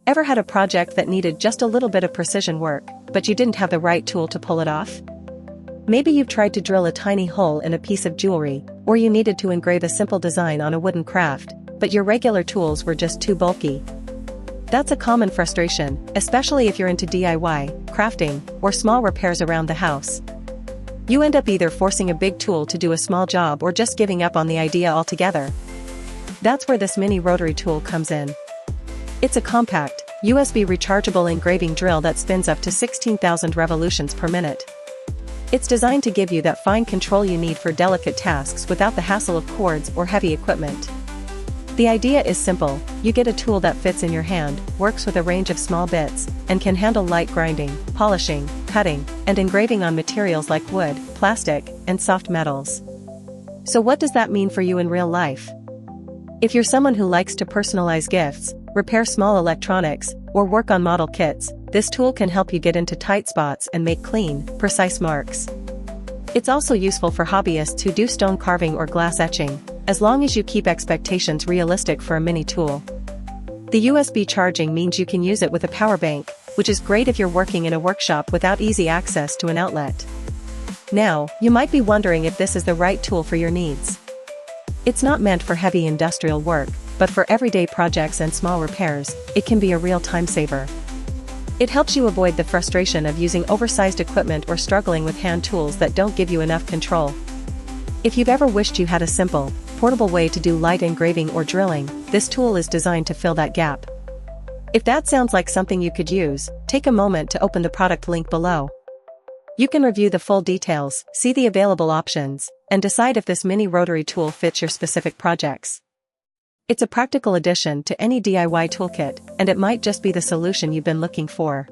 Ever had a project that needed just a little bit of precision work, but you didn't have the right tool to pull it off? Maybe you've tried to drill a tiny hole in a piece of jewelry, or you needed to engrave a simple design on a wooden craft, but your regular tools were just too bulky. That's a common frustration, especially if you're into DIY, crafting, or small repairs around the house. You end up either forcing a big tool to do a small job or just giving up on the idea altogether. That's where this mini rotary tool comes in. It's a compact, USB rechargeable engraving drill that spins up to 16,000 revolutions per minute. It's designed to give you that fine control you need for delicate tasks without the hassle of cords or heavy equipment. The idea is simple: you get a tool that fits in your hand, works with a range of small bits, and can handle light grinding, polishing, cutting, and engraving on materials like wood, plastic, and soft metals. So what does that mean for you in real life? If you're someone who likes to personalize gifts, repair small electronics, or work on model kits, this tool can help you get into tight spots and make clean, precise marks. It's also useful for hobbyists who do stone carving or glass etching, as long as you keep expectations realistic for a mini tool. The USB charging means you can use it with a power bank, which is great if you're working in a workshop without easy access to an outlet. Now, you might be wondering if this is the right tool for your needs. It's not meant for heavy industrial work, but for everyday projects and small repairs, it can be a real time saver. It helps you avoid the frustration of using oversized equipment or struggling with hand tools that don't give you enough control. If you've ever wished you had a simple, portable way to do light engraving or drilling, this tool is designed to fill that gap. If that sounds like something you could use, take a moment to open the product link below. You can review the full details, see the available options, and decide if this mini rotary tool fits your specific projects. It's a practical addition to any DIY toolkit, and it might just be the solution you've been looking for.